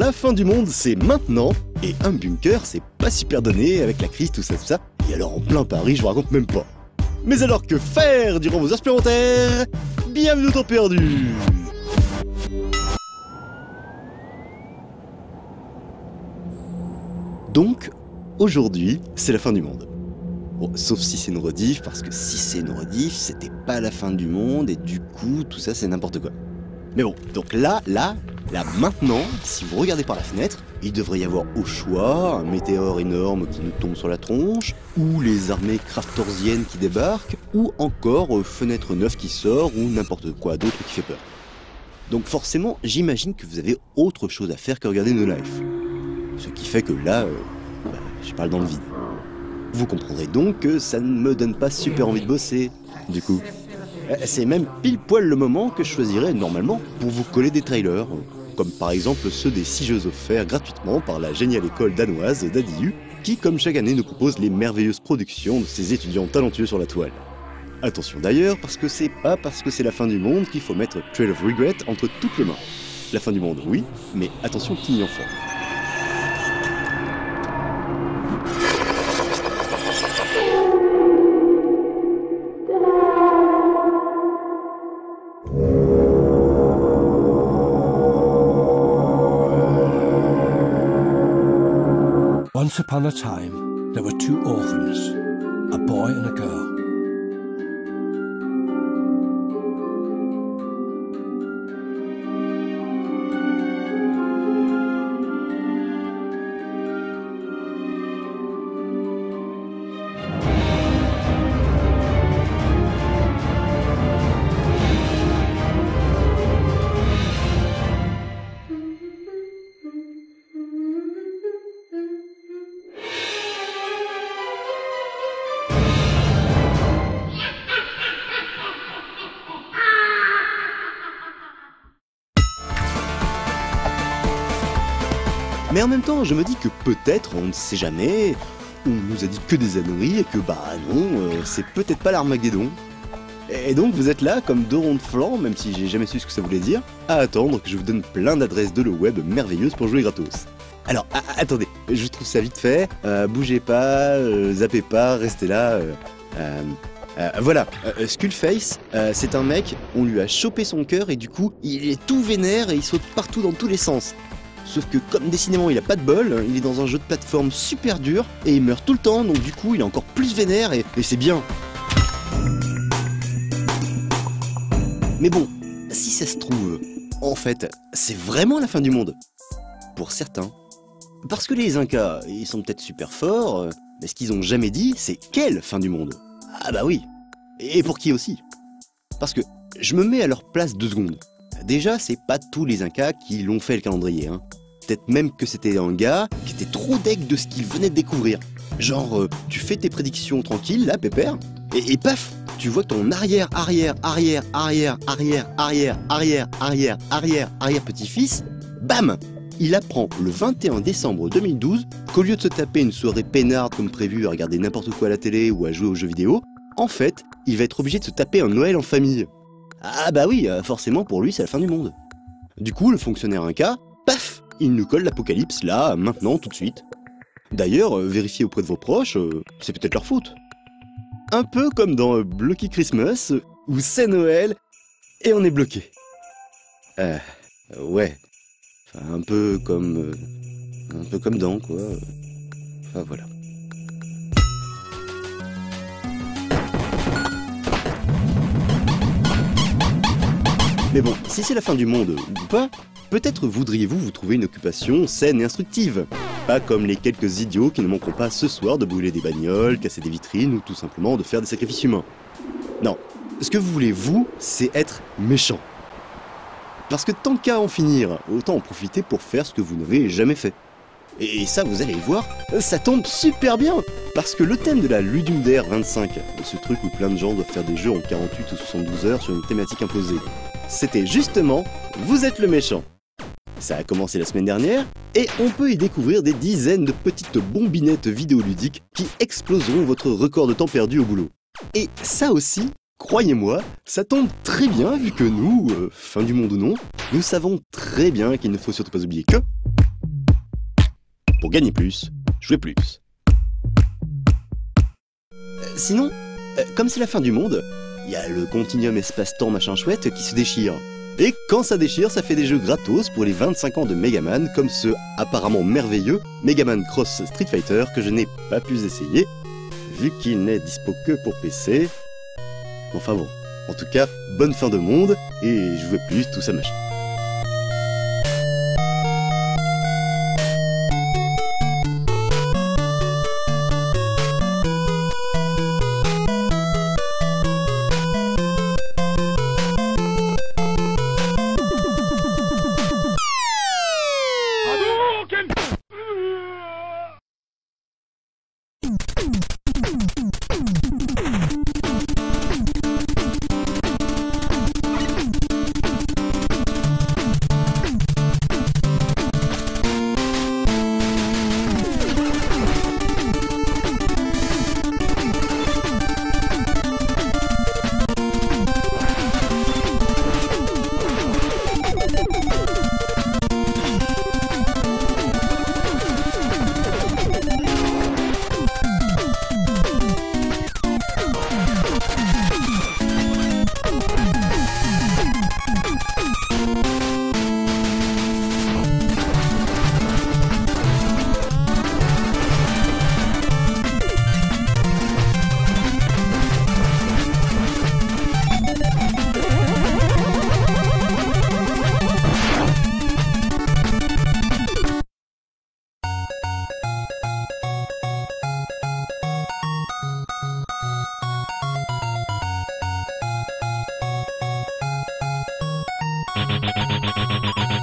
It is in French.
la fin du monde c'est maintenant, et un bunker c'est pas super donné avec la crise, tout ça, et alors en plein Paris je vous raconte même pas. Mais alors que faire durant vos heures supplémentaires? Bienvenue au temps perdu. Donc, aujourd'hui, c'est la fin du monde. Bon, sauf si c'est une rediff, parce que si c'est une rediff, c'était pas la fin du monde, et du coup, tout ça c'est n'importe quoi. Mais bon, donc là, maintenant, si vous regardez par la fenêtre, il devrait y avoir au choix un météore énorme qui nous tombe sur la tronche, ou les armées craftorsiennes qui débarquent, ou encore fenêtre neuve qui sort, ou n'importe quoi d'autre qui fait peur. Donc forcément, j'imagine que vous avez autre chose à faire que regarder No Life. Ce qui fait que là, je parle dans le vide. Vous comprendrez donc que ça ne me donne pas super envie de bosser, du coup. C'est même pile poil le moment que je choisirais normalement pour vous coller des trailers, comme par exemple ceux des 6 jeux offerts gratuitement par la géniale école danoise d'ADU, qui comme chaque année nous propose les merveilleuses productions de ses étudiants talentueux sur la toile. Attention d'ailleurs, parce que c'est pas parce que c'est la fin du monde qu'il faut mettre Trail of Regret entre toutes les mains. La fin du monde, oui, mais attention petit enfant. Once upon a time, there were 2 orphans, a boy and a girl. Mais en même temps, je me dis que peut-être, on ne sait jamais, on nous a dit que des âneries et que c'est peut-être pas l'Armageddon. Et donc vous êtes là, comme 2 ronds de flanc, même si j'ai jamais su ce que ça voulait dire, à attendre que je vous donne plein d'adresses de le web merveilleuses pour jouer gratos. Alors, attendez, je trouve ça vite fait, bougez pas, zappez pas, restez là, voilà, Skullface, c'est un mec, on lui a chopé son cœur et du coup, il est tout vénère et il saute partout dans tous les sens. Sauf que comme décidément il a pas de bol, il est dans un jeu de plateforme super dur et il meurt tout le temps, donc du coup il est encore plus vénère et c'est bien. Mais bon, si ça se trouve, en fait, c'est vraiment la fin du monde. Pour certains. Parce que les Incas, ils sont peut-être super forts, mais ce qu'ils ont jamais dit, c'est quelle fin du monde? Ah bah oui. Et pour qui aussi? Parce que je me mets à leur place 2 secondes. Déjà, c'est pas tous les Incas qui l'ont fait le calendrier, hein. Peut-être même que c'était un gars qui était trop deg de ce qu'il venait de découvrir. Genre, tu fais tes prédictions tranquilles, là, pépère, et paf, tu vois que ton arrière petit-fils, bam, il apprend le 21 décembre 2012 qu'au lieu de se taper une soirée peinarde comme prévu à regarder n'importe quoi à la télé ou à jouer aux jeux vidéo, en fait, il va être obligé de se taper un Noël en famille. Ah bah oui, forcément pour lui c'est la fin du monde. Du coup, le fonctionnaire Inca, paf, il nous colle l'apocalypse là, maintenant, tout de suite. D'ailleurs, vérifiez auprès de vos proches, c'est peut-être leur faute. Un peu comme dans Blocky Christmas, où c'est Noël, et on est bloqué. Ouais. Enfin, un peu comme dans, quoi. Enfin, voilà. Mais bon, si c'est la fin du monde ou pas, peut-être voudriez-vous vous trouver une occupation saine et instructive. Pas comme les quelques idiots qui ne manqueront pas ce soir de brûler des bagnoles, casser des vitrines ou tout simplement de faire des sacrifices humains. Non, ce que vous voulez, vous, c'est être méchant. Parce que tant qu'à en finir, autant en profiter pour faire ce que vous n'avez jamais fait. Et ça, vous allez voir, ça tombe super bien. Parce que le thème de la Ludum Dare 25, ce truc où plein de gens doivent faire des jeux en 48 ou 72 heures sur une thématique imposée, c'était justement « Vous êtes le méchant ». Ça a commencé la semaine dernière, et on peut y découvrir des dizaines de petites bombinettes vidéoludiques qui exploseront votre record de temps perdu au boulot. Et ça aussi, croyez-moi, ça tombe très bien vu que nous, fin du monde ou non, nous savons très bien qu'il ne faut surtout pas oublier que Pour gagner plus, jouer plus. Sinon, comme c'est la fin du monde, il y a le continuum espace-temps machin chouette qui se déchire. Et quand ça déchire, ça fait des jeux gratos pour les 25 ans de Megaman, comme ce apparemment merveilleux Megaman Cross Street Fighter que je n'ai pas pu essayer, vu qu'il n'est dispo que pour PC. Enfin bon, en tout cas, bonne fin de monde, et jouez plus, tout ça machin. Thank you.